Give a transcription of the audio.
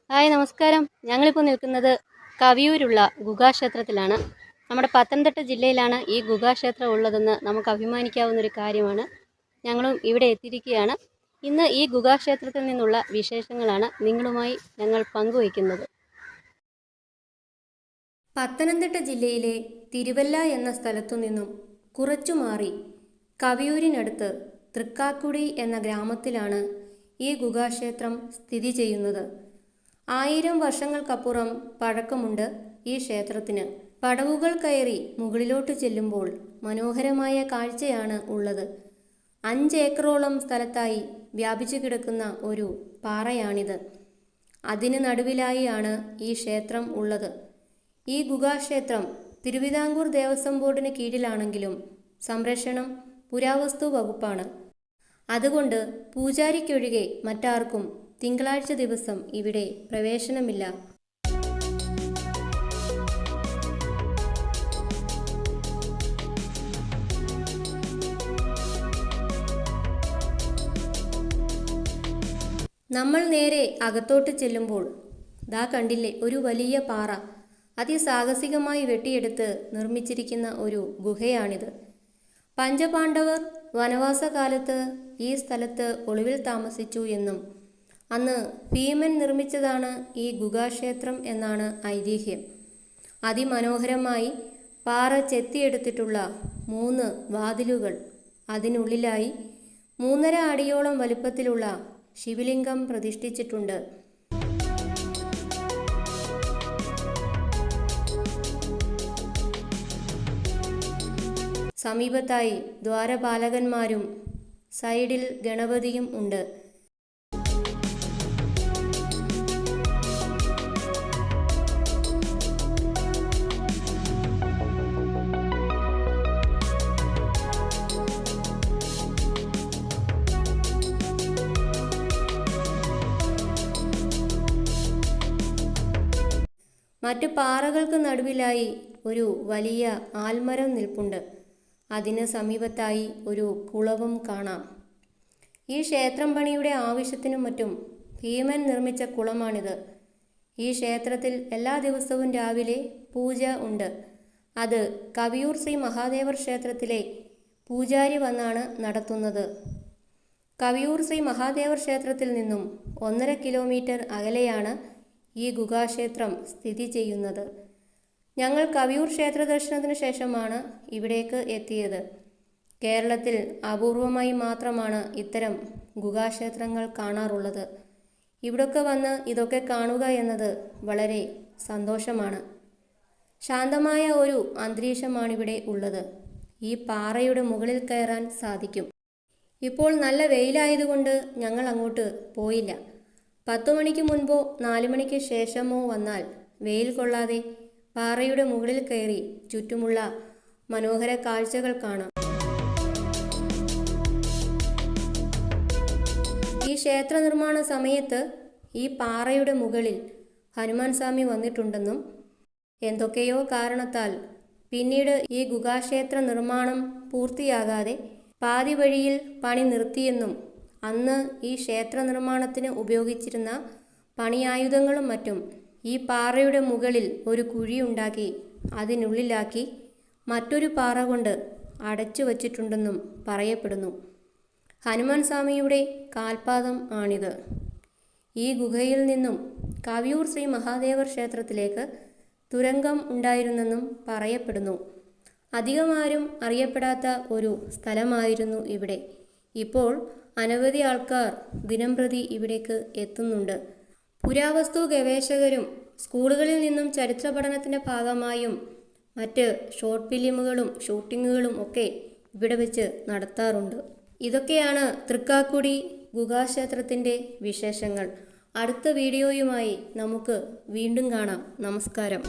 Hi നമസ്കാരം. ഞങ്ങളിപ്പോൾ നിൽക്കുന്നത് കവിയൂരുള്ള ഗുഹാക്ഷേത്രത്തിലാണ്. നമ്മുടെ പത്തനംതിട്ട ജില്ലയിലാണ് ഈ ഗുഹാക്ഷേത്രം ഉള്ളതെന്ന് നമുക്ക് അഭിമാനിക്കാവുന്നൊരു കാര്യമാണ്. ഞങ്ങളും ഇവിടെ എത്തിയിരിക്കുകയാണ്. ഇന്ന് ഈ ഗുഹാക്ഷേത്രത്തിൽ നിന്നുള്ള വിശേഷങ്ങളാണ് നിങ്ങളുമായി ഞങ്ങൾ പങ്കുവയ്ക്കുന്നത്. പത്തനംതിട്ട ജില്ലയിലെ തിരുവല്ല എന്ന സ്ഥലത്തു നിന്നും കുറച്ചു മാറി കവിയൂരിനടുത്ത് തൃക്കാക്കുടി എന്ന ഗ്രാമത്തിലാണ് ഈ ഗുഹാക്ഷേത്രം സ്ഥിതി ചെയ്യുന്നത്. 1000 വർഷങ്ങൾക്കപ്പുറം പഴക്കമുണ്ട് ഈ ക്ഷേത്രത്തിന്. പടവുകൾ കയറി മുകളിലോട്ട് ചെല്ലുമ്പോൾ മനോഹരമായ കാഴ്ചയാണ് ഉള്ളത്. 5 ഏക്കറോളം സ്ഥലത്തായി വ്യാപിച്ചു കിടക്കുന്ന ഒരു പാറയാണിത്. അതിന് നടുവിലായാണ് ഈ ക്ഷേത്രം ഉള്ളത്. ഈ ഗുഹാക്ഷേത്രം തിരുവിതാംകൂർ ദേവസ്വം ബോർഡിന് കീഴിലാണെങ്കിലും സംരക്ഷണം പുരാവസ്തു വകുപ്പാണ്. അതുകൊണ്ട് പൂജാരിക്കൊഴികെ മറ്റാർക്കും തിങ്കളാഴ്ച ദിവസം ഇവിടെ പ്രവേശനമില്ല. നമ്മൾ നേരെ അകത്തോട്ട് ചെല്ലുമ്പോൾ ദാ കണ്ടില്ലേ, ഒരു വലിയ പാറ. അതിസാഹസികമായി വെട്ടിയെടുത്ത് നിർമ്മിച്ചിരിക്കുന്ന ഒരു ഗുഹയാണിത്. പഞ്ചപാണ്ഡവർ വനവാസകാലത്ത് ഈ സ്ഥലത്ത് ഒളിവിൽ താമസിച്ചു എന്നും അന്ന് ഭീമൻ നിർമ്മിച്ചതാണ് ഈ ഗുഹാക്ഷേത്രം എന്നാണ് ഐതിഹ്യം. അതിമനോഹരമായി പാറ ചെത്തിയെടുത്തിട്ടുള്ള 3 വാതിലുകൾ, അതിനുള്ളിലായി 3.5 അടിയോളം വലുപ്പത്തിലുള്ള ശിവലിംഗം പ്രതിഷ്ഠിച്ചിട്ടുണ്ട്. സമീപത്തായി ദ്വാരപാലകന്മാരും സൈഡിൽ ഗണപതിയും ഉണ്ട്. മറ്റു പാറകൾക്ക് നടുവിലായി ഒരു വലിയ ആൽമരം നിൽപ്പുണ്ട്. അതിന് സമീപത്തായി ഒരു കുളവും കാണാം. ഈ ക്ഷേത്രം പണിയുടെ ആവശ്യത്തിനും മറ്റും ഭീമൻ നിർമ്മിച്ച കുളമാണിത്. ഈ ക്ഷേത്രത്തിൽ എല്ലാ ദിവസവും രാവിലെ പൂജ ഉണ്ട്. അത് കവിയൂർ ശ്രീ മഹാദേവർ ക്ഷേത്രത്തിലെ പൂജാരി വന്നാണ് നടത്തുന്നത്. കവിയൂർ ശ്രീ മഹാദേവർ ക്ഷേത്രത്തിൽ നിന്നും 1.5 കിലോമീറ്റർ അകലെയാണ് ഈ ഗുഹാക്ഷേത്രം സ്ഥിതി ചെയ്യുന്നത്. ഞങ്ങൾ കവിയൂർ ക്ഷേത്ര ദർശനത്തിന് ശേഷമാണ് ഇവിടേക്ക് എത്തിയത്. കേരളത്തിൽ അപൂർവമായി മാത്രമാണ് ഇത്തരം ഗുഹാക്ഷേത്രങ്ങൾ കാണാറുള്ളത്. ഇവിടൊക്കെ വന്ന് ഇതൊക്കെ കാണുക എന്നത് വളരെ സന്തോഷമാണ്. ശാന്തമായ ഒരു അന്തരീക്ഷമാണിവിടെ ഉള്ളത്. ഈ പാറയുടെ മുകളിൽ കയറാൻ സാധിക്കും. ഇപ്പോൾ നല്ല വെയിലായതുകൊണ്ട് ഞങ്ങൾ അങ്ങോട്ട് പോയില്ല. 10 മണിക്ക് മുൻപോ 4 മണിക്ക് ശേഷമോ വന്നാൽ വെയിൽ കൊള്ളാതെ പാറയുടെ മുകളിൽ കയറി ചുറ്റുമുള്ള മനോഹര കാഴ്ചകൾ കാണാം. ഈ ക്ഷേത്ര നിർമ്മാണ സമയത്ത് ഈ പാറയുടെ മുകളിൽ ഹനുമാൻ സ്വാമി വന്നിട്ടുണ്ടെന്നും എന്തൊക്കെയോ കാരണത്താൽ പിന്നീട് ഈ ഗുഹാക്ഷേത്ര നിർമ്മാണം പൂർത്തിയാകാതെ പാതി വഴിയിൽ പണി നിർത്തിയെന്നും അന്ന് ഈ ക്ഷേത്ര നിർമ്മാണത്തിന് ഉപയോഗിച്ചിരുന്ന പണിയായുധങ്ങളും മറ്റും ഈ പാറയുടെ മുകളിൽ ഒരു കുഴിയുണ്ടാക്കി അതിനുള്ളിലാക്കി മറ്റൊരു പാറ കൊണ്ട് അടച്ചു വച്ചിട്ടുണ്ടെന്നും പറയപ്പെടുന്നു. ഹനുമാൻ സ്വാമിയുടെ കാൽപാദം ആണിത്. ഈ ഗുഹയിൽ നിന്നും കവിയൂർ ശ്രീ മഹാദേവർ ക്ഷേത്രത്തിലേക്ക് തുരങ്കം ഉണ്ടായിരുന്നെന്നും പറയപ്പെടുന്നു. അധികമാരും അറിയപ്പെടാത്ത ഒരു സ്ഥലമായിരുന്നു ഇവിടെ. ഇപ്പോൾ അനവധി ആൾക്കാർ ദിനംപ്രതി ഇവിടേക്ക് എത്തുന്നുണ്ട്. പുരാവസ്തു ഗവേഷകരും സ്കൂളുകളിൽ നിന്നും ചരിത്ര പഠനത്തിൻ്റെ ഭാഗമായും മറ്റ് ഷോർട്ട് ഫിലിമുകളും ഷൂട്ടിങ്ങുകളും ഒക്കെ ഇവിടെ വെച്ച് നടത്താറുണ്ട്. ഇതൊക്കെയാണ് തൃക്കാക്കുടി ഗുഹാക്ഷേത്രത്തിൻ്റെ വിശേഷങ്ങൾ. അടുത്ത വീഡിയോയുമായി നമുക്ക് വീണ്ടും കാണാം. നമസ്കാരം.